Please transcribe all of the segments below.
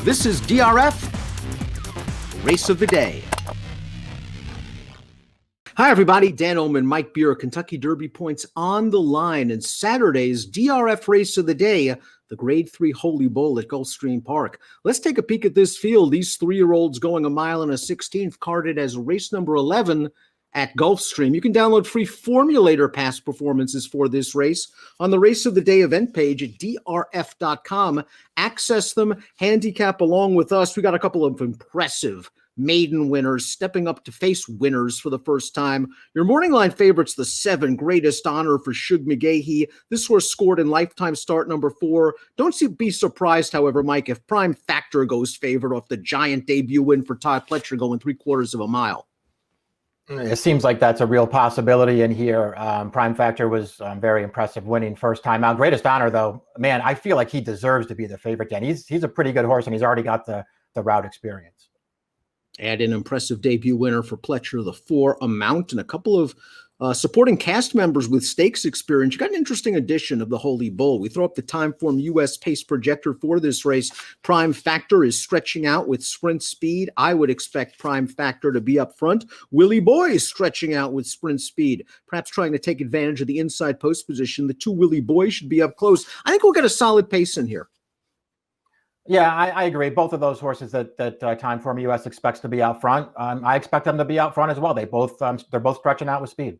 This is DRF Race of the Day. Hi, everybody. Dan Illman, Mike Beer, Kentucky Derby points on the line. And Saturday's DRF Race of the Day, the Grade 3 Holy Bull at Gulfstream Park. Let's take a peek at this field. These 3-year-olds going 1 mile and a 16th, carded as race number 11 at Gulfstream. You can download free formulator past performances for this race on the Race of the Day event page at drf.com. Access them, handicap along with us. We got a couple of impressive maiden winners stepping up to face winners for the first time. Your morning line favorites, the 7, Greatest Honor for Shug McGahee. This horse scored in lifetime start number 4. Don't be surprised, however, Mike, if Prime Factor goes favorite off the giant debut win for Todd Pletcher going 3/4 of a mile. It seems like that's a real possibility in here. Prime Factor was very impressive, winning first time out. Greatest Honor, though, man, I feel like he deserves to be the favorite. And he's a pretty good horse, and he's already got the route experience. Add an impressive debut winner for Pletcher, the 4 Amount, and a couple of supporting cast members with stakes experience. You got an interesting edition of the Holy Bull. We throw up the Timeform US pace projector for this race. Prime Factor is stretching out with sprint speed. I would expect Prime Factor to be up front. Willie Boy is stretching out with sprint speed, perhaps trying to take advantage of the inside post position. The 2 Willie Boys should be up close. I think we'll get a solid pace in here. Yeah, I agree. Both of those horses that Timeform US expects to be out front, I expect them to be out front as well. They're both stretching out with speed.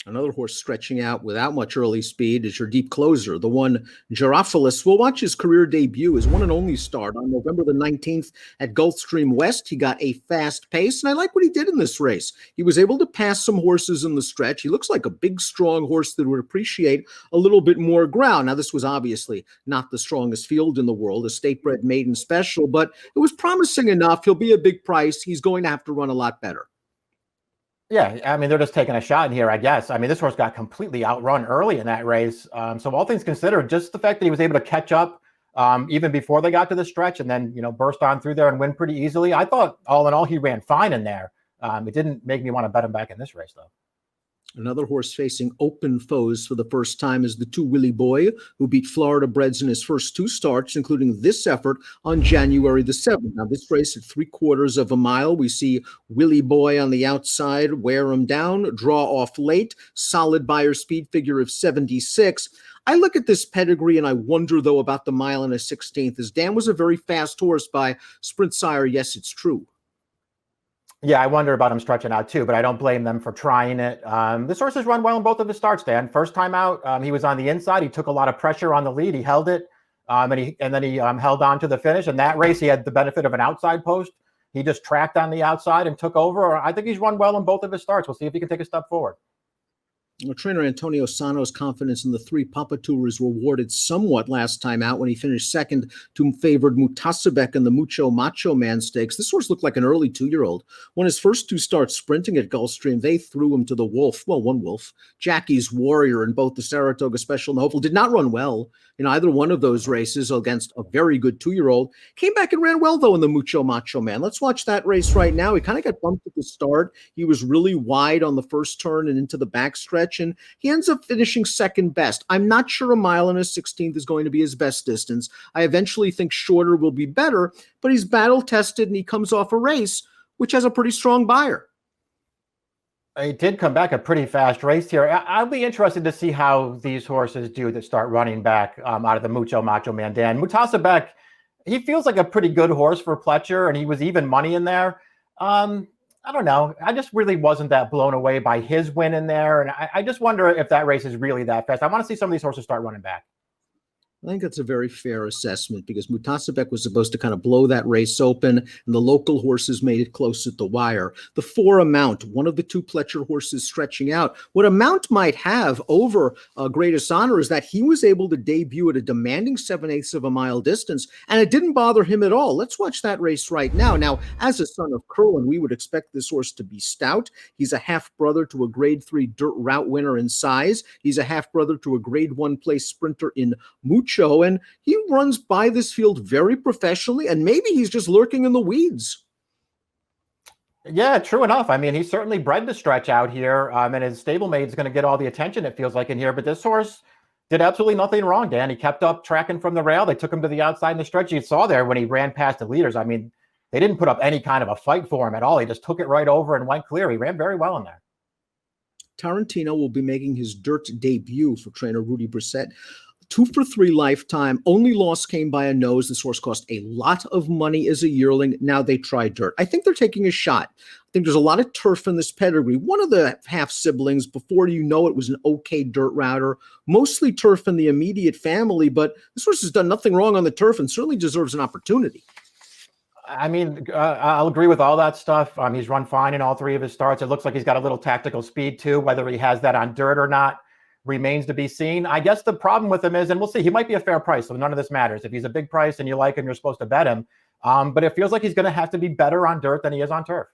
Another horse stretching out without much early speed is your deep closer, the 1 Giraffalis. We'll watch his career debut, his one and only start on November the 19th at Gulfstream West. He got a fast pace, and I like what he did in this race. He was able to pass some horses in the stretch. He looks like a big, strong horse that would appreciate a little bit more ground. Now, this was obviously not the strongest field in the world, a state-bred maiden special, but it was promising enough. He'll be a big price. He's going to have to run a lot better. Yeah, I mean, they're just taking a shot in here, I guess. I mean, this horse got completely outrun early in that race. So all things considered, just the fact that he was able to catch up even before they got to the stretch and then, burst on through there and win pretty easily. I thought all in all, he ran fine in there. It didn't make me want to bet him back in this race, though. Another horse facing open foes for the first time is the 2 Willie Boy, who beat Florida Breds in his first 2 starts, including this effort on January the 7th. Now, this race at 3/4 of a mile, we see Willie Boy on the outside, wear him down, draw off late, solid buyer speed figure of 76. I look at this pedigree and I wonder, though, about the 1 mile and a 16th, as Dan was a very fast horse by Sprint Sire. Yes, it's true. Yeah, I wonder about him stretching out too, but I don't blame them for trying it. This horse has run well in both of his starts, Dan. First time out, he was on the inside. He took a lot of pressure on the lead. He held it, and then he held on to the finish. In that race, he had the benefit of an outside post. He just tracked on the outside and took over. I think he's run well in both of his starts. We'll see if he can take a step forward. Trainer Antonio Sano's confidence in the 3 Papatur is rewarded somewhat last time out when he finished second to favored Mutasabek in the Mucho Macho Man Stakes. This horse looked like an early 2-year-old. When his first 2 starts sprinting at Gulfstream, they threw him to the wolf. Well, one wolf. Jackie's Warrior in both the Saratoga Special and the Hopeful did not run well in either one of those races against a very good 2-year-old. Came back and ran well, though, in the Mucho Macho Man. Let's watch that race right now. He kind of got bumped at the start. He was really wide on the first turn and into the backstretch, and he ends up finishing second best. I'm not sure 1 mile and a 16th is going to be his best distance. I eventually think shorter will be better, but he's battle tested and he comes off a race which has a pretty strong buyer. He did come back a pretty fast race here. I'll be interested to see how these horses do that start running back out of the Mucho Macho Man. Dan Mutasabek, he feels like a pretty good horse for Pletcher, and he was even money in there. I don't know. I just really wasn't that blown away by his win in there. And I just wonder if that race is really that fast. I want to see some of these horses start running back. I think that's a very fair assessment because Mutasabek was supposed to kind of blow that race open, and the local horses made it close at the wire. The 4 Amount, one of the 2 Pletcher horses stretching out. What Amount might have over Greatest Honor is that he was able to debut at a demanding 7/8 of a mile distance, and it didn't bother him at all. Let's watch that race right now. Now, as a son of Curlin, we would expect this horse to be stout. He's a half-brother to a Grade 3 dirt route winner in size. He's a half-brother to a Grade 1 place sprinter in Mucho. And he runs by this field very professionally, and maybe he's just lurking in the weeds. Yeah, true enough. I mean, he's certainly bred to stretch out here, and his stablemate is going to get all the attention, it feels like, in here. But this horse, did absolutely nothing wrong, Dan. He kept up tracking from the rail. They took him to the outside in the stretch. You saw there when he ran past the leaders. I mean, they didn't put up any kind of a fight for him at all. He just took it right over and went clear. He ran very well in there. Tarantino will be making his dirt debut for trainer Rudy Brissett. 2 for 3 lifetime. Only loss came by a nose. This horse cost a lot of money as a yearling. Now they try dirt. I think they're taking a shot. I think there's a lot of turf in this pedigree. One of the half siblings, before you know it, was an okay dirt router. Mostly turf in the immediate family, but this horse has done nothing wrong on the turf and certainly deserves an opportunity. I mean, I'll agree with all that stuff. He's run fine in all 3 of his starts. It looks like he's got a little tactical speed too. Whether he has that on dirt or not remains to be seen. I guess the problem with him is, and we'll see, he might be a fair price, so none of this matters. If he's a big price and you like him, you're supposed to bet him. But it feels like he's going to have to be better on dirt than he is on turf.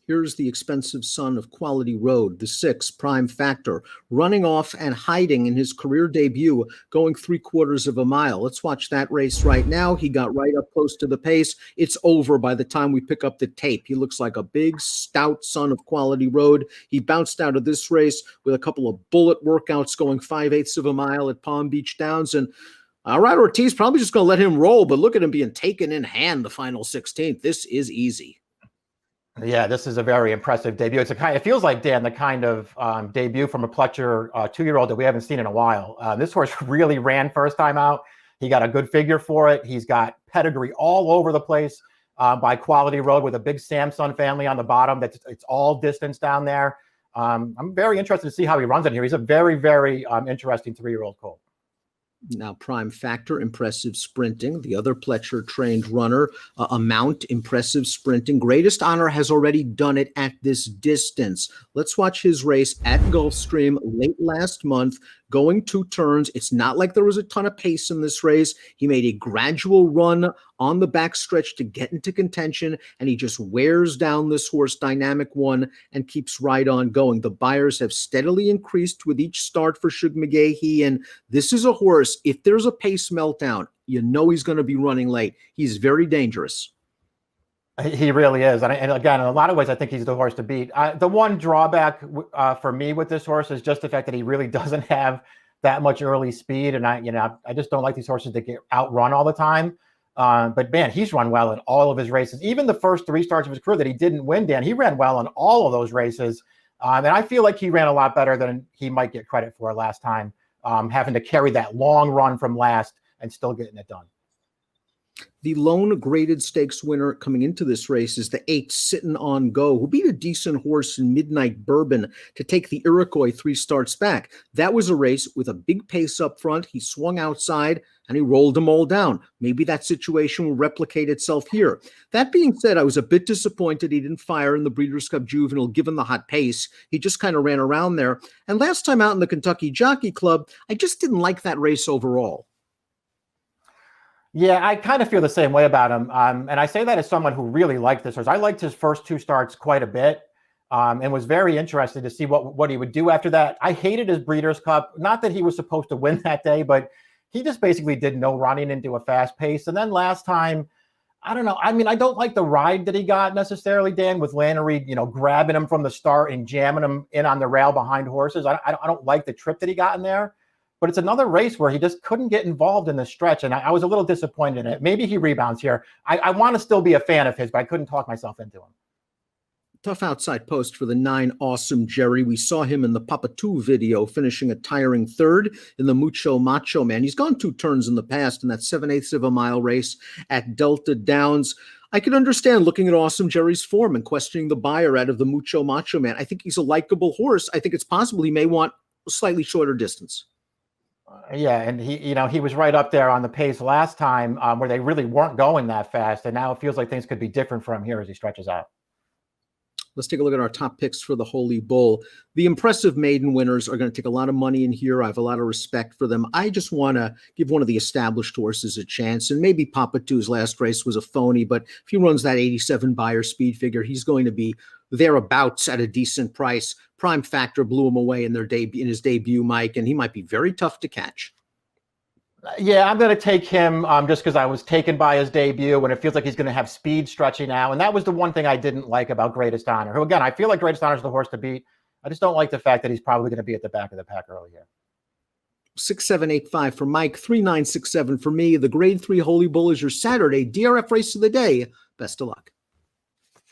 Here's the expensive son of Quality Road, the 6, Prime Factor, running off and hiding in his career debut, going 3/4 of a mile. Let's watch that race right now. He got right up close to the pace. It's over by the time we pick up the tape. He looks like a big, stout son of Quality Road. He bounced out of this race with a couple of bullet workouts going 5/8 of a mile at Palm Beach Downs. And all right, Ortiz probably just going to let him roll, but look at him being taken in hand the final 16th. This is easy. Yeah, this is a very impressive debut. It feels like, Dan, the kind of debut from a Pletcher 2-year-old that we haven't seen in a while. This horse really ran first time out. He got a good figure for it. He's got pedigree all over the place by Quality Road with a big Samson family on the bottom. It's all distance down there. I'm very interested to see how he runs in here. He's a very, very interesting 3-year-old colt. Now, Prime Factor, impressive sprinting. The other Pletcher-trained runner, Amount, impressive sprinting. Greatest Honor has already done it at this distance. Let's watch his race at Gulfstream late last month, going 2 turns. It's not like there was a ton of pace in this race. He made a gradual run on the backstretch to get into contention, and he just wears down this horse, Dynamic One, and keeps right on going. The buyers have steadily increased with each start for Shug McGahee, and this is a horse, if there's a pace meltdown, you know he's going to be running late. He's very dangerous. He really is. And again, in a lot of ways, I think he's the horse to beat. The one drawback for me with this horse is just the fact that he really doesn't have that much early speed. And I just don't like these horses that get outrun all the time. But man, he's run well in all of his races. Even the first 3 starts of his career that he didn't win, Dan, he ran well in all of those races. And I feel like he ran a lot better than he might get credit for last time, having to carry that long run from last and still getting it done. The lone graded stakes winner coming into this race is the 8, Sittin' on Go, who beat a decent horse in Midnight Bourbon to take the Iroquois 3 starts back. That was a race with a big pace up front. He swung outside and he rolled them all down. Maybe that situation will replicate itself here. That being said, I was a bit disappointed he didn't fire in the Breeders' Cup Juvenile given the hot pace. He just kind of ran around there. And last time out in the Kentucky Jockey Club, I just didn't like that race overall. Yeah, I kind of feel the same way about him. And I say that as someone who really liked this horse. I liked his first 2 starts quite a bit and was very interested to see what he would do after that. I hated his Breeders' Cup. Not that he was supposed to win that day, but he just basically did no running into a fast pace. And then last time, I don't know. I mean, I don't like the ride that he got necessarily, Dan, with Lannery, grabbing him from the start and jamming him in on the rail behind horses. I don't like the trip that he got in there. But it's another race where he just couldn't get involved in the stretch, and I was a little disappointed in it. Maybe he rebounds here. I want to still be a fan of his, but I couldn't talk myself into him. Tough outside post for the 9, Awesome Jerry. We saw him in the Papa 2 video, finishing a tiring 3rd in the Mucho Macho Man. He's gone 2 turns in the past in that 7/8 of a mile race at Delta Downs. I can understand looking at Awesome Jerry's form and questioning the buyer out of the Mucho Macho Man. I think he's a likable horse. I think it's possible he may want a slightly shorter distance. Yeah, and he was right up there on the pace last time where they really weren't going that fast, and now it feels like things could be different for him here as he stretches out. Let's take a look at our top picks for the Holy Bull. The impressive maiden winners are going to take a lot of money in here. I have a lot of respect for them. I just want to give one of the established horses a chance, and maybe Papa 2's last race was a phony, but if he runs that 87 buyer speed figure, he's going to be thereabouts at a decent price. Prime Factor blew him away in his debut, Mike, and he might be very tough to catch. Yeah, I'm going to take him just because I was taken by his debut, and it feels like he's going to have speed stretching out. And that was the one thing I didn't like about Greatest Honor, who, again, I feel like Greatest Honor is the horse to beat. I just don't like the fact that he's probably going to be at the back of the pack early here. 6785 for Mike, 3967 for me. The Grade 3 Holy Bull is your Saturday DRF race of the day. Best of luck.